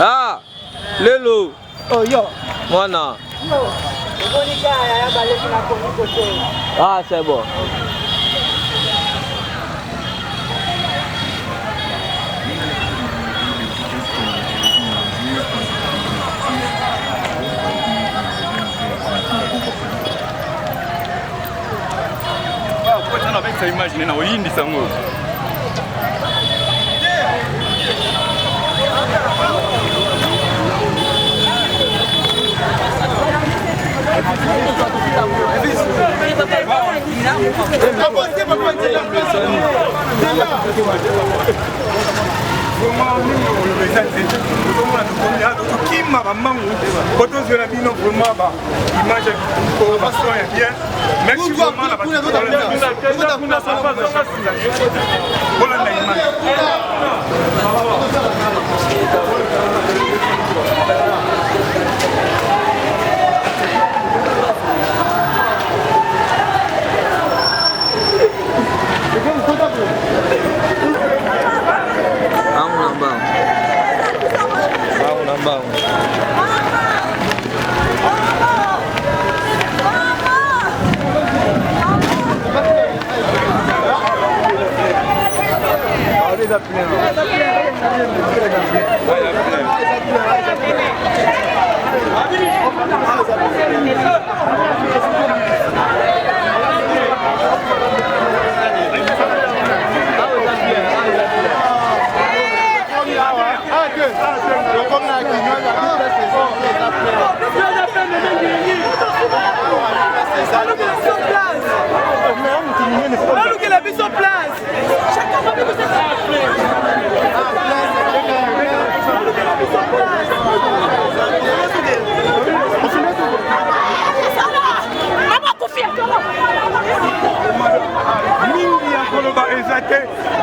Ah, Lelo. Oh yo. Mwana. Ah, c'est bon. Avec sa image, il y a une de Sango. Merci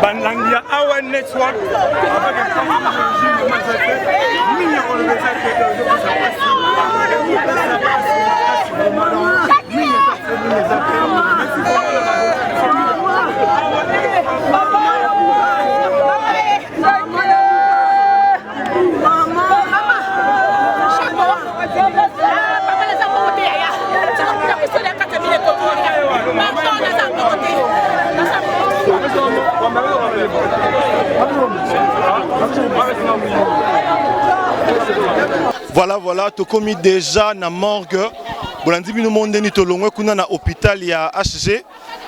Banlangia our network Voilà, tu commis déjà na morgue. Bolandi bino monde ni to longwe kuna na hôpital ya HG.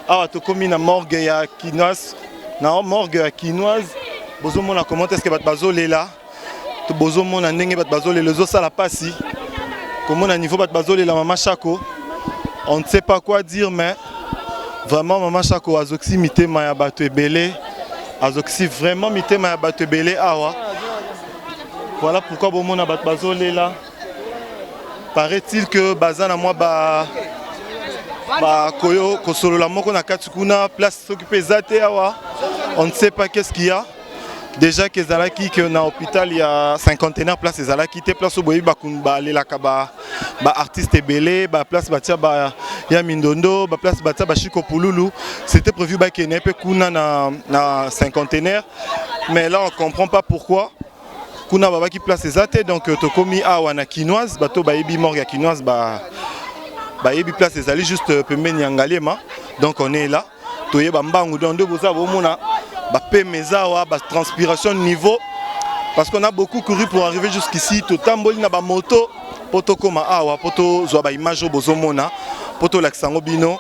Ah tu commis na morgue ya Kinoise. Na morgue ya Kinoise. Bozo mona comment est-ce que bat bazo lela. Tu bozo mona ndenge bat bazo lela zo sala pasi. Comment à niveau bat bazo lela Mama Chako. On ne sait pas quoi dire mais vraiment Mama Chako azoxi mité maya bato ebele. Azoxi vraiment mité maya bato ebele awa. Voilà pourquoi Bomona Batbazole là. Paraît-il que Bazana moi Koyo Kosolo la moko na Katukuna place s'occuper zate awa. On ne sait pas qu'est-ce qu'il y a. Déjà que Zalaki que na hôpital il y a 50 place Zalaki te place au boyi bakunba le la kaba artiste belé place batia ya Mindondo place batia Chiko Pululu. C'était prévu que nepe kuna na 50 mais là on comprend pas pourquoi. Kuna baba qui place zate donc to komi awa na Kinoise bato bayebi morgue Kinoise bayebi place ezali juste pembeni yangalema donc on est là toye bambangu donc de boza bomona ba pemezawa ba transpiration niveau parce qu'on a beaucoup couru pour arriver jusqu'ici to tamboli na ba moto poto koma awa poto zo ba image bozomona poto laksango bino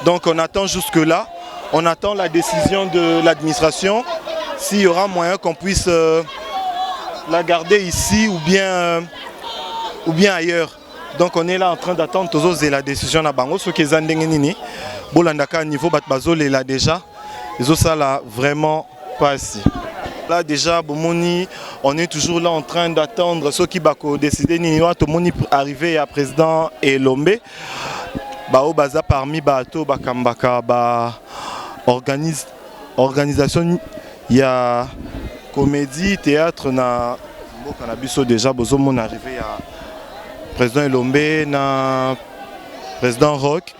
donc on attend jusque là on attend la décision de l'administration s'il y aura moyen qu'on puisse la garder ici ou bien ailleurs. Donc on est là en train d'attendre tous la décision na bango ce qui est nini bolandaka niveau batbazole là déjà les autres ça là vraiment pas ici. Là déjà bomoni on est toujours là en train d'attendre ceux qui bako décider nini wa to moni arriver à président Elombe bao baza parmi bato bakambaka organisation il y a comédie, théâtre, na Bokanabisso déjà, Bozomon arrivé à président Elombe, na président Rock,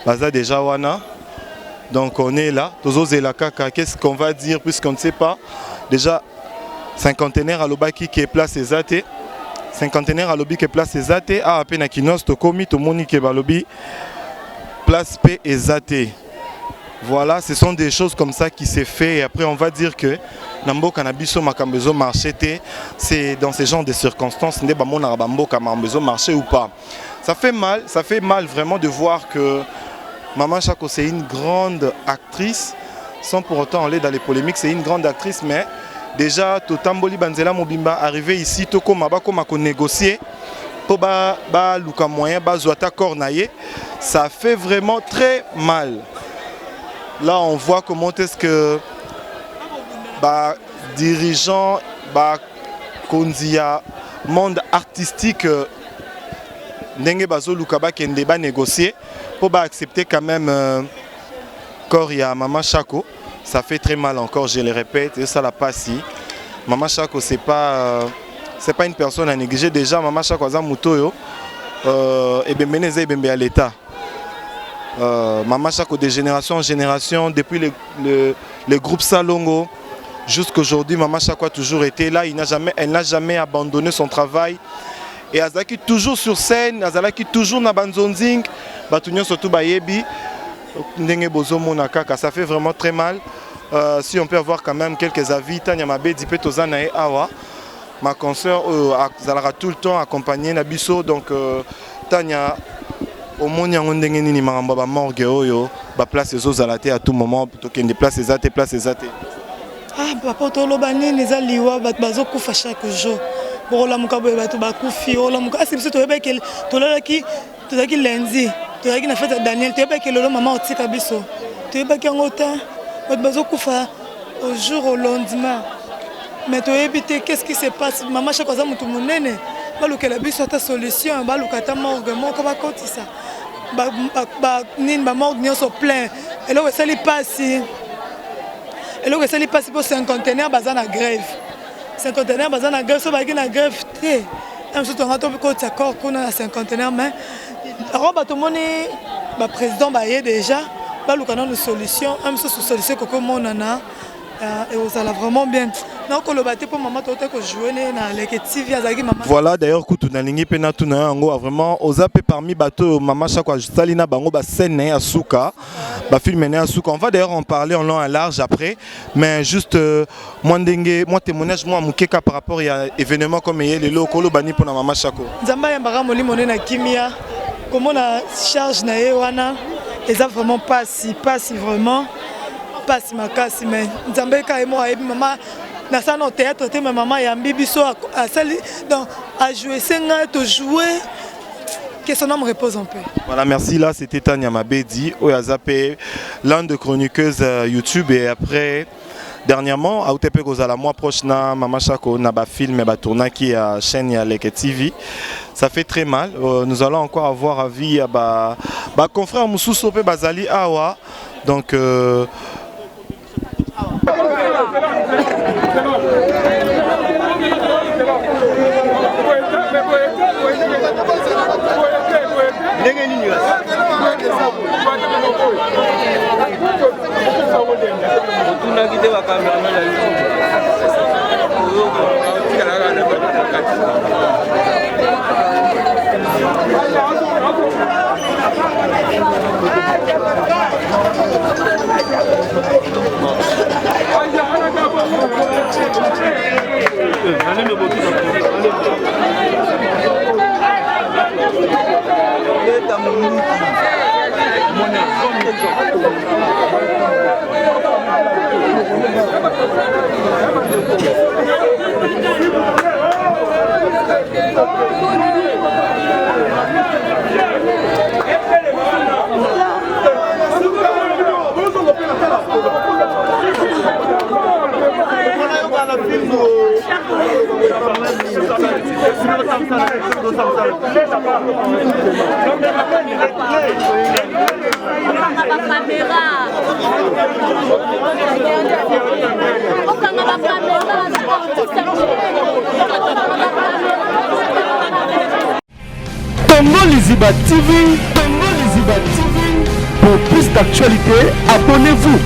Baza déjà Wana. Donc on est là, Tozo Zelakaka, qu'est-ce qu'on va dire puisqu'on ne sait pas. Déjà, cinquantenaire à l'Obaki qui est place Zate, cinquantenaire à l'Obi qui est place Zate, à Apenakinos, Tokomi, Tomoni qui est Balobi, place P et Zate. Voilà, ce sont des choses comme ça qui s'est fait et après on va dire que Nambo Canabiso Makambezo marché, c'est dans ce genre de circonstances, n'est pas mon arabambo Kamambezo marché ou pas. Ça fait mal vraiment de voir que Mama Chako c'est une grande actrice, sans pour autant aller dans les polémiques, c'est une grande actrice, mais déjà Totamboli Banzela Mobimba arrivé ici, Toko Mabako Mako négocier pour Luka moyen, Zoata Kornaye, ça fait vraiment très mal. Là on voit comment est-ce que dirigeant konzia monde artistique ndenge bazo lukaba kende ba négocier pour accepter quand même corps ya Mama Chako. Ça fait très mal encore, je le répète, et ça la passe. Mama Chako c'est pas une personne à négliger. Déjà Mama Chako za mutoyo et benbeneze et benbe à l'état. Mama Chako de génération en génération depuis le groupe Salongo jusqu'à aujourd'hui, Mama Chako a toujours été là. Elle n'a jamais abandonné son travail. Et Azaki toujours sur scène, Azalaki toujours na banzonzing, Batunyo surtout Bayebi, Ndenge Bozo Monakaka. Ça fait vraiment très mal. Si on peut avoir quand même quelques avis, Tanya Mabe, Dipe Tozana et Awa, ma consoeur, Zalara tout le temps accompagnée Nabiso. Donc Tanya, au monde Ndenge Nini Maramba morgue oyo, place les autres à tout moment, plutôt qu'il déplace les athées, place les athées. Ah, papa, tolobani les aliwa bazo kufa chaque jour. Pour la mukaboye bato bakufi, la muka. Ah, c'est parce que tu veux que tolaki lundi, tu as qui na fête Daniel, tu veux que le maman otika biso. Tu veux que ngota bazo kufa au jour au lendemain. Mais tu veux éviter qu'est-ce qui se passe? Maman chaque fois mutu munene, baluka la biso ta solution, baluka ta morgue, moko ba kotisa. Ba morgue nyoso plein. Et là ça li passe. Et là, ça passe pour 50 ans, bazan à grève. 50 ans, bazan à grève, ça va à grève. Même si on a tout le accord qu'on a 50 ans, mais tout le monde est président déjà. Bah, nous avons une solution, même si c'est une solution que nous avons, et ça va vraiment bien. Voilà d'ailleurs kutu na lingi pe na tuna yango vraiment ozape parmi bateau mama chaque salina bango ba scène à Souka ba film à Souka. On va d'ailleurs en parler en long et large après, mais juste moi ndenge moi témoignage moi mukeka par rapport à événement comme les locaux bani pour na mama chako nzamba ya mbara molimo na kimia comment la charge na wana eza vraiment pas si vraiment pas si makasi mais nzamba ka emo ayebi mama na ça no théâtre te maman ya mbibiso a sali donc à jouer senga to jouer que son âme repose en paix. Voilà, merci. Là c'était Tania Mabedi Oyazapé, l'un de chroniqueuse YouTube, et après dernièrement à Outepe Gozala mois prochain Mama Chako na ba film et ba tourna qui a chaîne ya Leke TV. Ça fait très mal. Nous allons encore avoir avis à ba confrère Moussou Sope Bazali Awa. Donc Tongo Liziba TV, Tongo Liziba TV. Pour plus d'actualités, abonnez-vous.